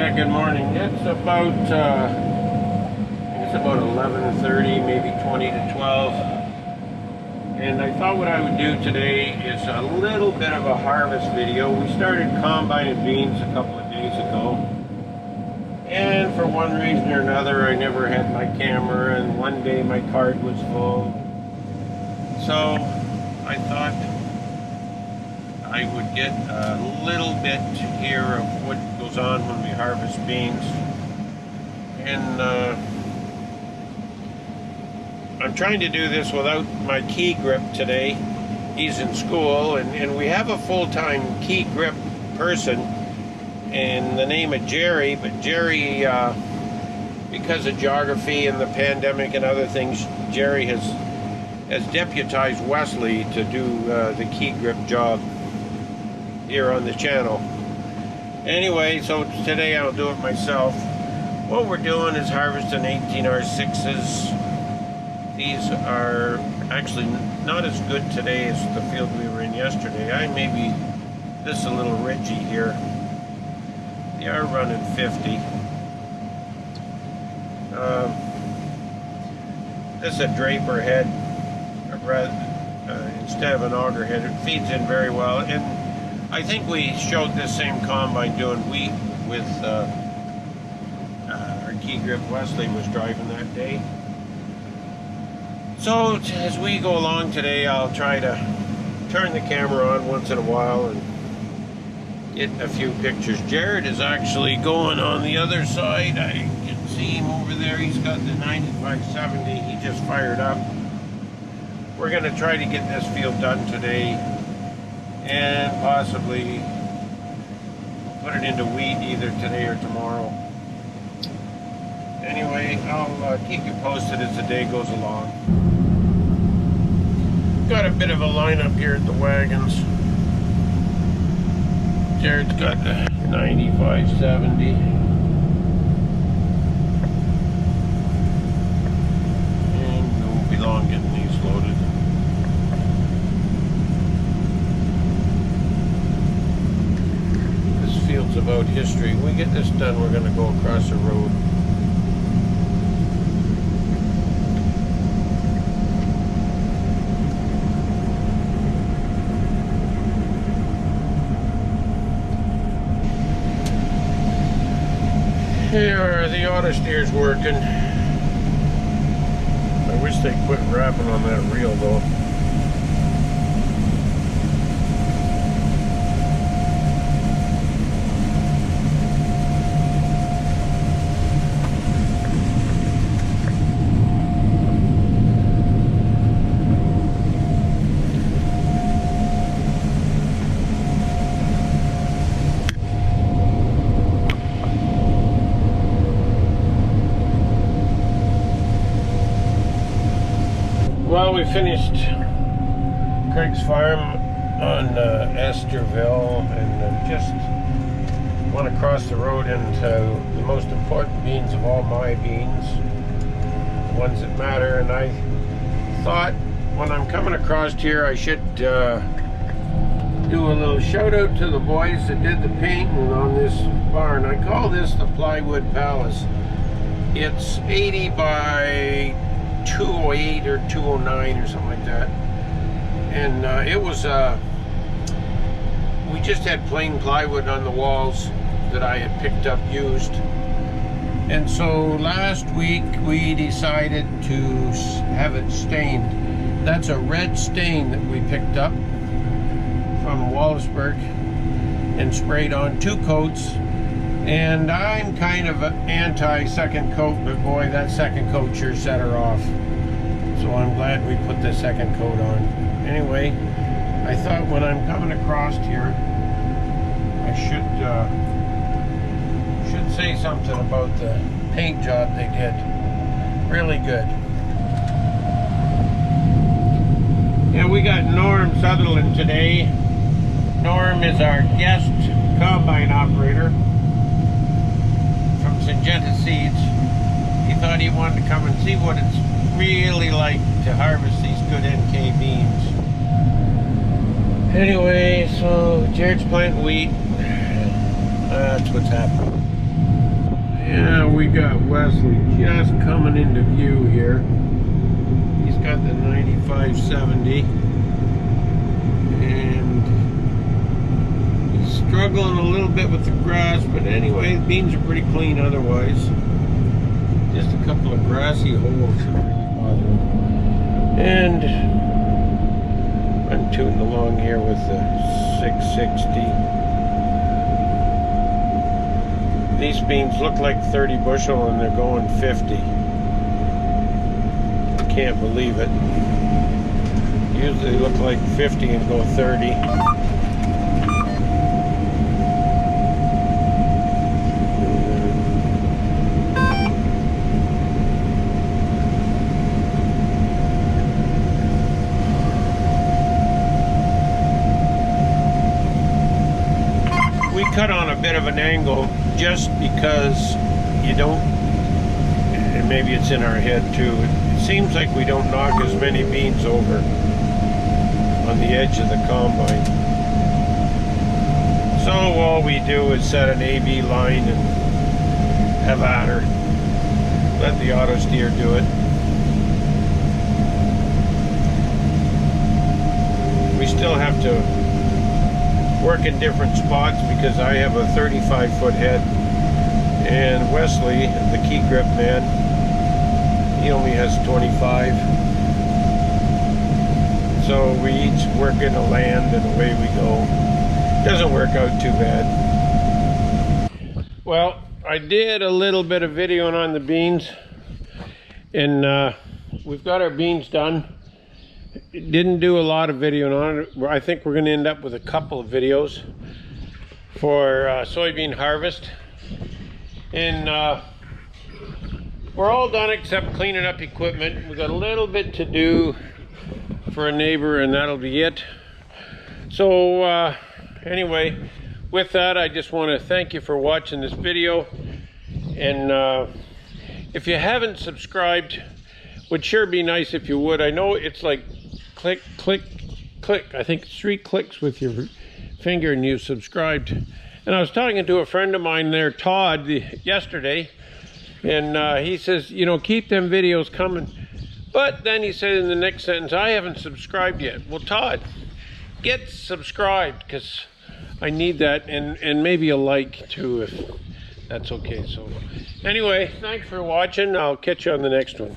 Yeah, good morning. It's about I think it's about 11:30, maybe 20 to 12. And I thought what I would do today is a little bit of a harvest video. We started combining beans a couple of days ago. And for one reason or another, I never had my camera, and one day my card was full. So I thought I would get a little bit here of what goes on when we harvest beans. And I'm trying to do this without my key grip today. He's in school, and we have a full-time key grip person in the name of Jerry, but Jerry, because of geography and the pandemic and other things, Jerry has deputized Wesley to do the key grip job here on the channel. Anyway, so today I'll do it myself. What we're doing is harvesting 18R6s. These are actually not as good today as the field we were in yesterday. I maybe this is a little ridgy here. They are running 50. This is a draper head, instead of an auger head. It feeds in very well. And I think we showed this same combine doing wheat with our key grip. Wesley was driving that day. So as we go along today, I'll try to turn the camera on once in a while and get a few pictures. Jared is actually going on the other side. I can see him over there. He's got the 9570. He just fired up. We're going to try to get this field done today and possibly put it into wheat either today or tomorrow. Anyway, I'll keep you posted as the day goes along. Got a bit of a lineup here at the wagons. Jared's got the 9570. And it won't be long getting these loaded. This field's about history. When we get this done, we're going to go across the road. Here, the auto steer's working. I wish they quit rapping on that reel though. Well, we finished Craig's farm on Esterville and just went across the road into the most important beans of all my beans, the ones that matter. And I thought when I'm coming across here I should do a little shout out to the boys that did the painting on this barn. I call this the Plywood Palace. It's 80 by 208 or 209 or something like that, and it was we just had plain plywood on the walls that I had picked up used, and so last week we decided to have it stained. That's a red stain that we picked up from Wallaceburg and sprayed on 2 coats. And I'm kind of anti-second coat, but boy, that second coat sure set her off. So I'm glad we put the second coat on. Anyway, I thought when I'm coming across here, I should say something about the paint job they did. Really good. Yeah, we got Norm Sutherland today. Norm is our guest combine operator. Syngenta Seeds. He thought he wanted to come and see what it's really like to harvest these good NK beans. Anyway, so Jared's planting wheat. That's what's happening. Yeah, we got Wesley just coming into view here. He's got the 9570, and he's struggling a little bit with the grass, but anyway, the beans are pretty clean otherwise. Just a couple of grassy holes. And I'm tooting along here with the 660. These beans look like 30 bushel and they're going 50. Can't believe it. Usually look like 50 and go 30. We cut on a bit of an angle just because you don't, and maybe it's in our head too, it seems like we don't knock as many beans over on the edge of the combine. So all we do is set an AB line and have at her. Let the auto steer do it. We still have to work in different spots because I have a 35-foot head, and Wesley, the key grip man, he only has 25. So we each work in a land and away we go. Doesn't work out too bad. Well, I did a little bit of videoing on the beans, and we've got our beans done. Didn't do a lot of videoing on it. I think we're going to end up with a couple of videos for soybean harvest, and we're all done except cleaning up equipment. We got a little bit to do for a neighbor, and that'll be it. So anyway, with that, I just want to thank you for watching this video, and if you haven't subscribed, would sure be nice if you would. I know it's like click, click, click. I think 3 clicks with your finger and you've subscribed. And I was talking to a friend of mine there, Todd, yesterday, and he says, you know, keep them videos coming. But then he said in the next sentence, I haven't subscribed yet. Well, Todd, get subscribed, because I need that, and maybe a like too, if that's okay. So anyway, thanks for watching. I'll catch you on the next one.